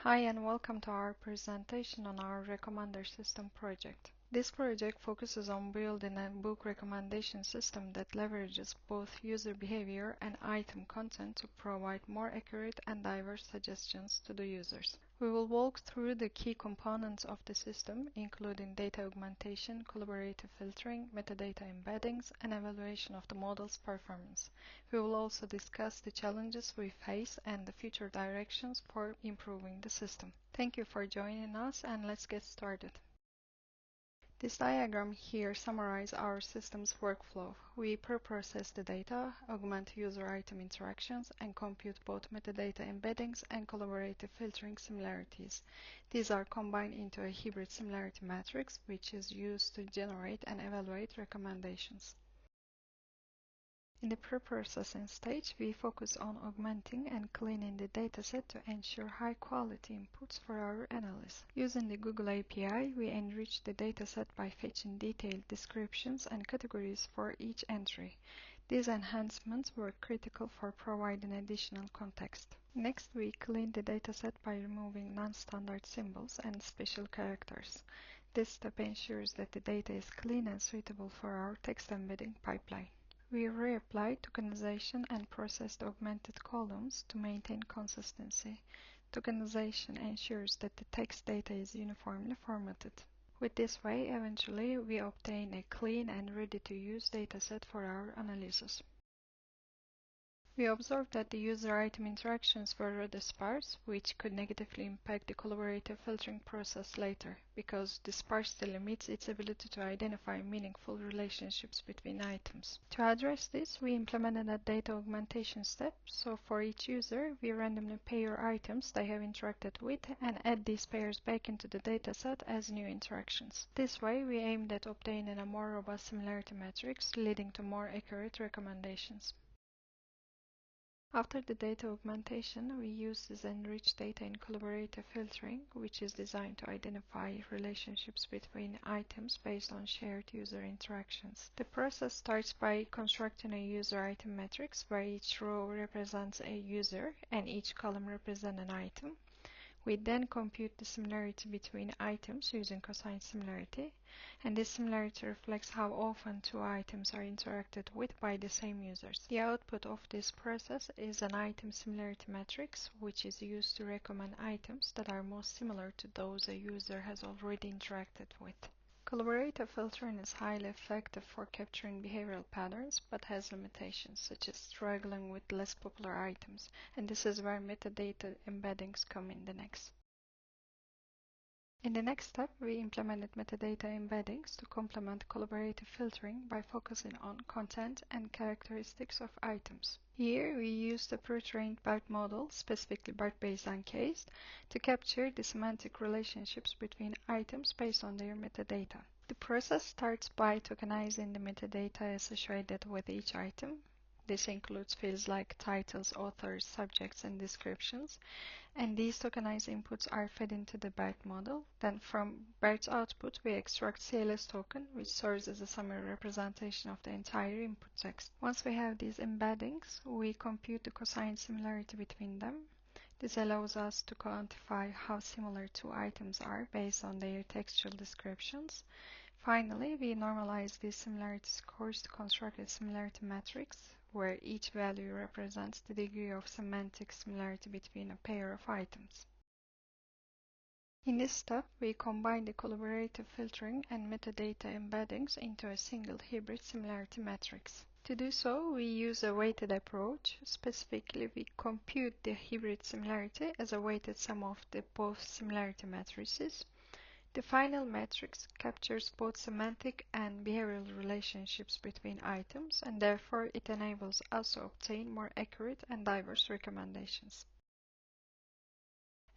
Hi and welcome to our presentation on our Recommender System project. This project focuses on building a book recommendation system that leverages both user behavior and item content to provide more accurate and diverse suggestions to the users. We will walk through the key components of the system, including data augmentation, collaborative filtering, metadata embeddings, and evaluation of the model's performance. We will also discuss the challenges we face and the future directions for improving the system. Thank you for joining us, and let's get started. This diagram here summarizes our system's workflow. We pre-process the data, augment user item interactions, and compute both metadata embeddings and collaborative filtering similarities. These are combined into a hybrid similarity matrix, which is used to generate and evaluate recommendations. In the pre-processing stage, we focus on augmenting and cleaning the dataset to ensure high-quality inputs for our analysis. Using the Google API, we enrich the dataset by fetching detailed descriptions and categories for each entry. These enhancements were critical for providing additional context. Next, we clean the dataset by removing non-standard symbols and special characters. This step ensures that the data is clean and suitable for our text embedding pipeline. We reapply tokenization and processed augmented columns to maintain consistency. Tokenization ensures that the text data is uniformly formatted. With this way, eventually, we obtain a clean and ready-to-use dataset for our analysis. We observed that the user item interactions were rather sparse, which could negatively impact the collaborative filtering process later, because the sparsity limits its ability to identify meaningful relationships between items. To address this, we implemented a data augmentation step, so for each user, we randomly pair items they have interacted with and add these pairs back into the dataset as new interactions. This way, we aimed at obtaining a more robust similarity matrix, leading to more accurate recommendations. After the data augmentation, we use this enriched data in collaborative filtering, which is designed to identify relationships between items based on shared user interactions. The process starts by constructing a user item matrix where each row represents a user and each column represents an item. We then compute the similarity between items using cosine similarity, and this similarity reflects how often two items are interacted with by the same users. The output of this process is an item similarity matrix, which is used to recommend items that are most similar to those a user has already interacted with. Collaborative filtering is highly effective for capturing behavioral patterns, but has limitations, such as struggling with less popular items, and this is where metadata embeddings come in the next. In the next step, we implemented metadata embeddings to complement collaborative filtering by focusing on content and characteristics of items. Here, we used a pre-trained BERT model, specifically BERT-based uncased, to capture the semantic relationships between items based on their metadata. The process starts by tokenizing the metadata associated with each item. This includes fields like titles, authors, subjects, and descriptions, and these tokenized inputs are fed into the BERT model. Then from BERT's output, we extract CLS token, which serves as a summary representation of the entire input text. Once we have these embeddings, we compute the cosine similarity between them. This allows us to quantify how similar two items are based on their textual descriptions. Finally, we normalize these similarity scores to construct a similarity matrix, where each value represents the degree of semantic similarity between a pair of items. In this step, we combine the collaborative filtering and metadata embeddings into a single hybrid similarity matrix. To do so, we use a weighted approach. Specifically, we compute the hybrid similarity as a weighted sum of the both similarity matrices. The final matrix captures both semantic and behavioral relationships between items, and therefore it enables us to obtain more accurate and diverse recommendations.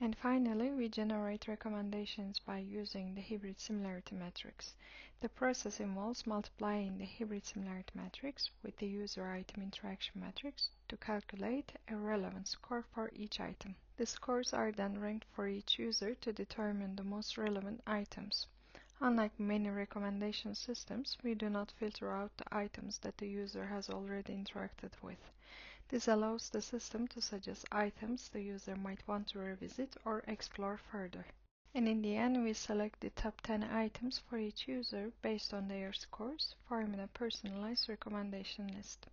And finally, we generate recommendations by using the hybrid similarity matrix. The process involves multiplying the hybrid similarity matrix with the user item interaction matrix to calculate a relevance score for each item. The scores are then ranked for each user to determine the most relevant items. Unlike many recommendation systems, we do not filter out the items that the user has already interacted with. This allows the system to suggest items the user might want to revisit or explore further. And in the end, we select the top 10 items for each user based on their scores, forming a personalized recommendation list.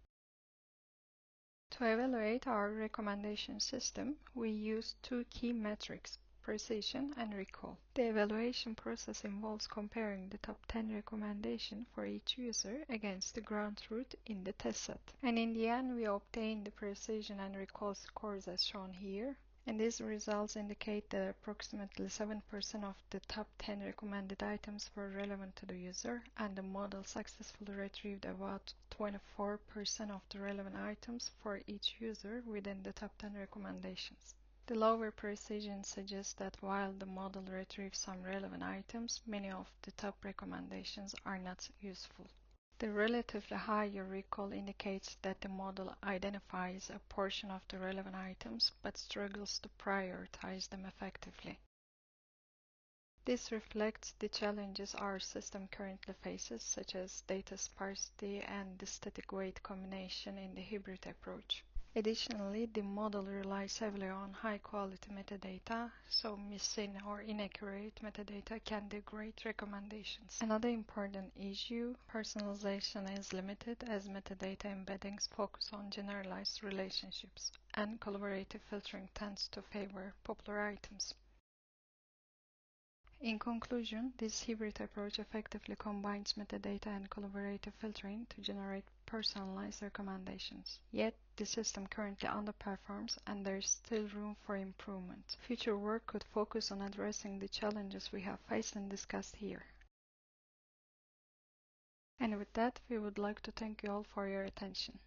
To evaluate our recommendation system, we use two key metrics: precision and recall. The evaluation process involves comparing the top 10 recommendations for each user against the ground truth in the test set. And in the end, we obtain the precision and recall scores as shown here. And these results indicate that approximately 7% of the top 10 recommended items were relevant to the user, and the model successfully retrieved about 24% of the relevant items for each user within the top 10 recommendations. The lower precision suggests that while the model retrieves some relevant items, many of the top recommendations are not useful. The relatively higher recall indicates that the model identifies a portion of the relevant items but struggles to prioritize them effectively. This reflects the challenges our system currently faces, such as data sparsity and the static weight combination in the hybrid approach. Additionally, the model relies heavily on high-quality metadata, so missing or inaccurate metadata can degrade recommendations. Another important issue, personalization is limited as metadata embeddings focus on generalized relationships, and collaborative filtering tends to favor popular items. In conclusion, this hybrid approach effectively combines metadata and collaborative filtering to generate personalized recommendations. Yet, the system currently underperforms and there is still room for improvement. Future work could focus on addressing the challenges we have faced and discussed here. And with that, we would like to thank you all for your attention.